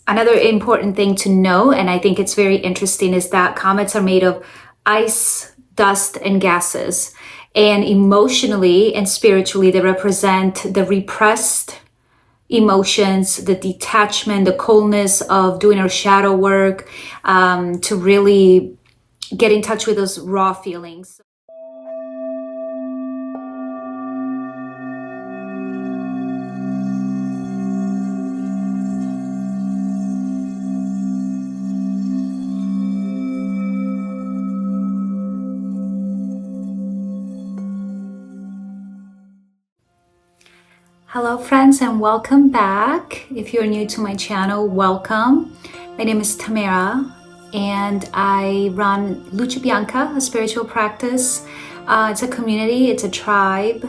Another important thing to know, and I think it's very interesting, is that comets are made of ice, dust, and gases. And emotionally and spiritually, they represent the repressed emotions, the detachment, the coldness of doing our shadow work, to really get in touch with those raw feelings. Hello friends, and welcome back. If you're new to my channel, welcome. My name is Tamara and I run Lucha Bianca, a spiritual practice. It's a community, it's a tribe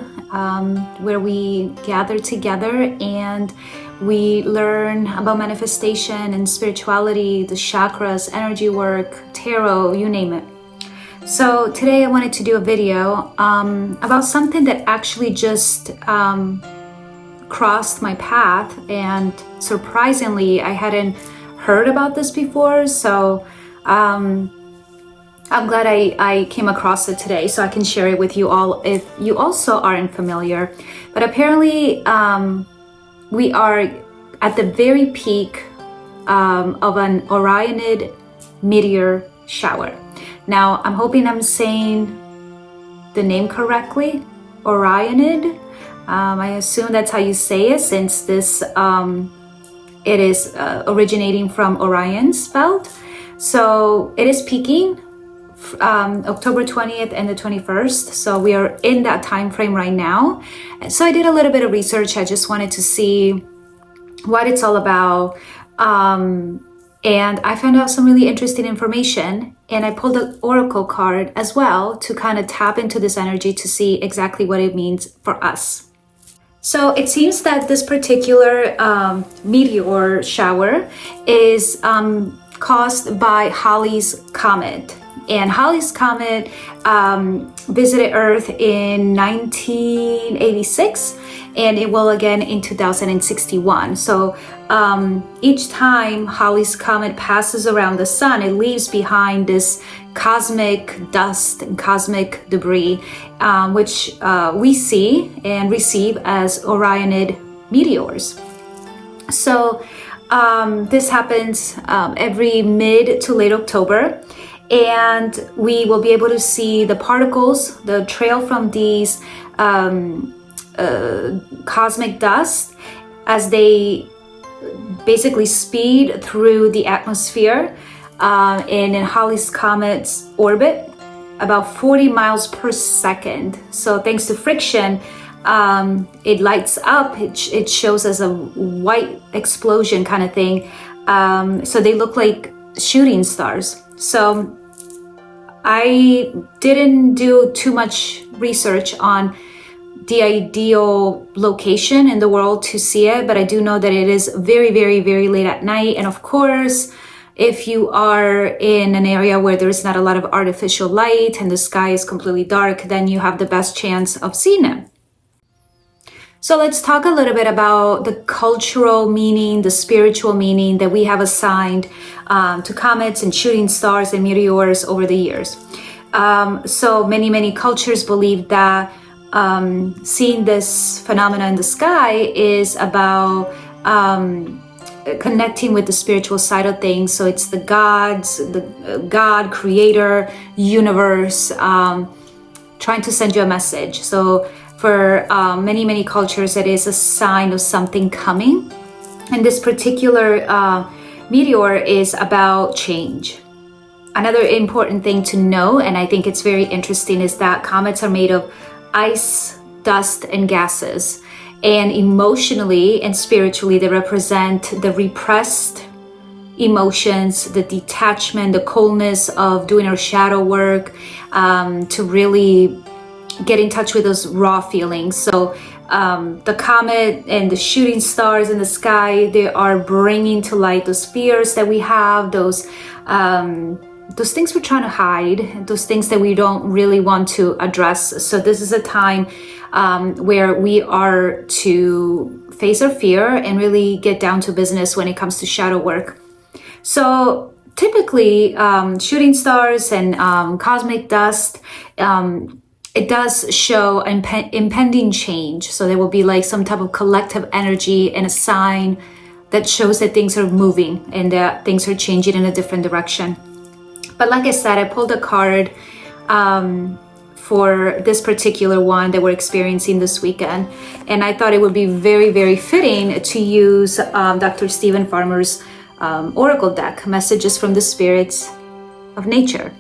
where we gather together and we learn about manifestation and spirituality, the chakras, energy work, tarot, you name it. So today I wanted to do a video about something that actually just crossed my path, and surprisingly I hadn't heard about this before, so I'm glad I came across it today so I can share it with you all if you also aren't familiar. But apparently we are at the very peak of an Orionid Meteor Shower. Now I'm hoping I'm saying the name correctly, Orionid. I assume that's how you say it, since this it is originating from Orion's belt. So it is peaking October 20th and the 21st. So we are in that time frame right now. So I did a little bit of research. I just wanted to see what it's all about. And I found out some really interesting information, and I pulled an oracle card as well to kind of tap into this energy to see exactly what it means for us. So it seems that this particular meteor shower is caused by Halley's Comet. And Halley's Comet visited Earth in 1986, and it will again in 2061. So each time Halley's Comet passes around the sun, it leaves behind this cosmic dust and cosmic debris, which we see and receive as Orionid meteors. So this happens every mid to late October, and we will be able to see the particles, the trail from these cosmic dust as they basically speed through the atmosphere in Halley's Comet's orbit about 40 miles per second. So thanks to friction, it lights up, it shows as a white explosion kind of thing. So they look like shooting stars. So I didn't do too much research on the ideal location in the world to see it, but I do know that it is very, very, very late at night. And of course, if you are in an area where there's not a lot of artificial light and the sky is completely dark, then you have the best chance of seeing it. So let's talk a little bit about the cultural meaning, the spiritual meaning that we have assigned to comets and shooting stars and meteors over the years. So many cultures believe that seeing this phenomena in the sky is about connecting with the spiritual side of things. So it's the gods, the God, creator, universe, trying to send you a message. So for many cultures, it is a sign of something coming. And this particular meteor is about change. Another important thing to know, and I think it's very interesting, is that comets are made of ice, dust, and gases. And emotionally and spiritually, they represent the repressed emotions, the detachment, the coldness of doing our shadow work, to really get in touch with those raw feelings. So the comet and the shooting stars in the sky, they are bringing to light those fears that we have, those things we're trying to hide, those things that we don't really want to address. So this is a time where we are to face our fear and really get down to business when it comes to shadow work. So typically, shooting stars and cosmic dust, it does show impending change. So there will be like some type of collective energy and a sign that shows that things are moving and that things are changing in a different direction. But like I said, I pulled a card for this particular one that we're experiencing this weekend. And I thought it would be very, very fitting to use Dr. Stephen Farmer's Oracle deck, Messages from the Spirits of Nature.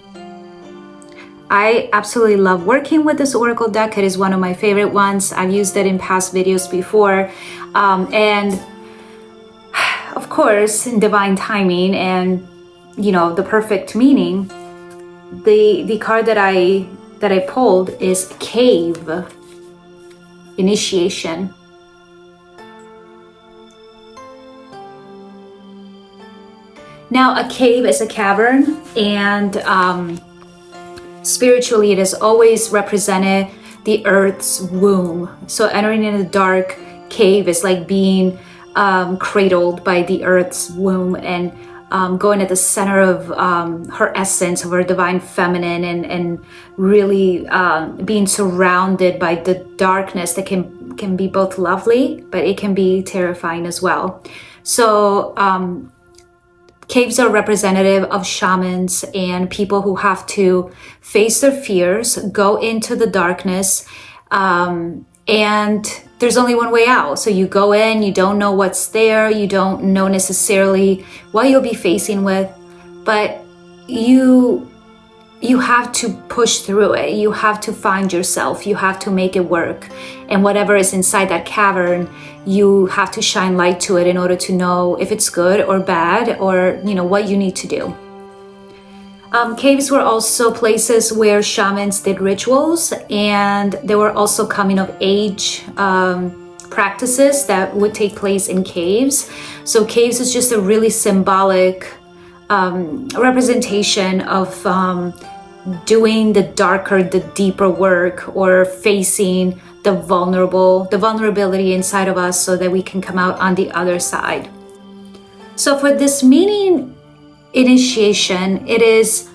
I absolutely love working with this Oracle deck. It is one of my favorite ones. I've used it in past videos before. And of course, in divine timing and, you know, the perfect meaning, the card that I pulled is Cave, Initiation. Now, a cave is a cavern, and spiritually it has always represented the earth's womb. So entering in a dark cave is like being cradled by the earth's womb and going at the center of her essence, of her divine feminine, and really being surrounded by the darkness that can be both lovely, but it can be terrifying as well. So caves are representative of shamans and people who have to face their fears, go into the darkness, and there's only one way out. So you go in, you don't know what's there, you don't know necessarily what you'll be facing with, but you have to push through it. You have to find yourself, you have to make it work. And whatever is inside that cavern, you have to shine light to it in order to know if it's good or bad, or, you know, what you need to do. Caves were also places where shamans did rituals, and there were also coming of age practices that would take place in caves. So caves is just a really symbolic representation of doing the darker, the deeper work, or facing the vulnerability inside of us so that we can come out on the other side. So for this meaning, initiation, it is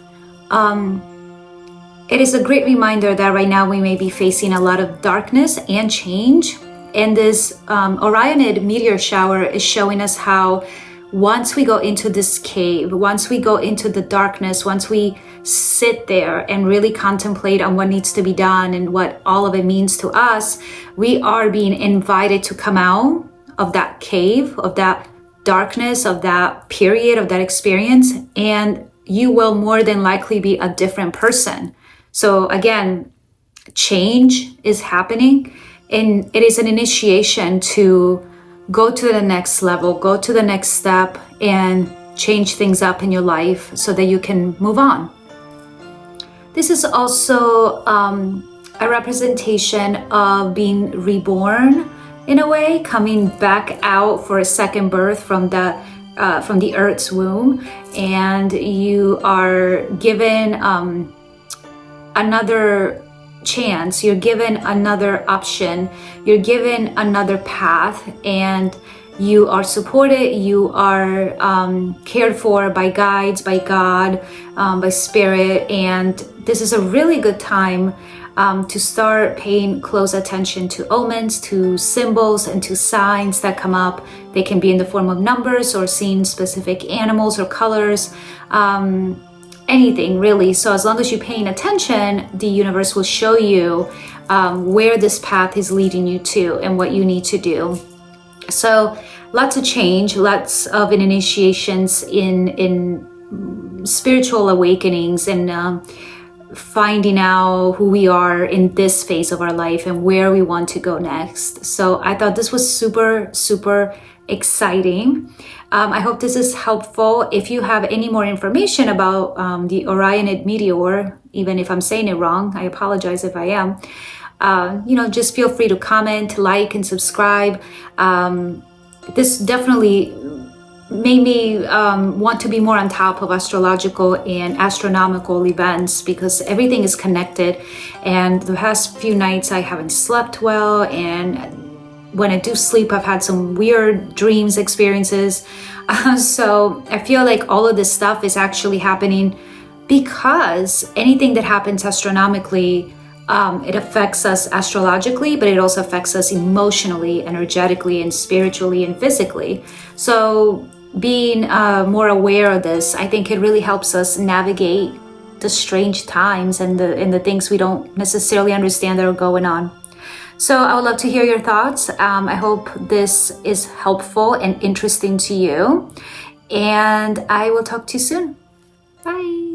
a great reminder that right now we may be facing a lot of darkness and change. And this Orionid Meteor Shower is showing us how once we go into this cave, once we go into the darkness, once we sit there and really contemplate on what needs to be done and what all of it means to us, we are being invited to come out of that cave, of that darkness, of that period, of that experience, and you will more than likely be a different person. So again, change is happening, and it is an initiation to go to the next level, go to the next step, and change things up in your life so that you can move on. This is also a representation of being reborn in a way, coming back out for a second birth from the earth's womb, and you are given another chance, you're given another option, you're given another path, and you are supported, you are cared for by guides, by God, by spirit, and this is a really good time to start paying close attention to omens, to symbols, and to signs that come up. They can be in the form of numbers or seeing specific animals or colors, anything really. So as long as you're paying attention, the universe will show you where this path is leading you to and what you need to do. So lots of change, lots of initiations in spiritual awakenings, and finding out who we are in this phase of our life and where we want to go next. So I thought this was super, super exciting. I hope this is helpful. If you have any more information about the Orionid Meteor, even if I'm saying it wrong, I apologize if I am, just feel free to comment, like, and subscribe. This definitely made me want to be more on top of astrological and astronomical events, because everything is connected. And the past few nights I haven't slept well, and when I do sleep, I've had some weird dreams experiences. So I feel like all of this stuff is actually happening because anything that happens astronomically, it affects us astrologically, but it also affects us emotionally, energetically, and spiritually and physically. So being more aware of this, I think it really helps us navigate the strange times and the things we don't necessarily understand that are going on. So I would love to hear your thoughts. I hope this is helpful and interesting to you. And I will talk to you soon. Bye.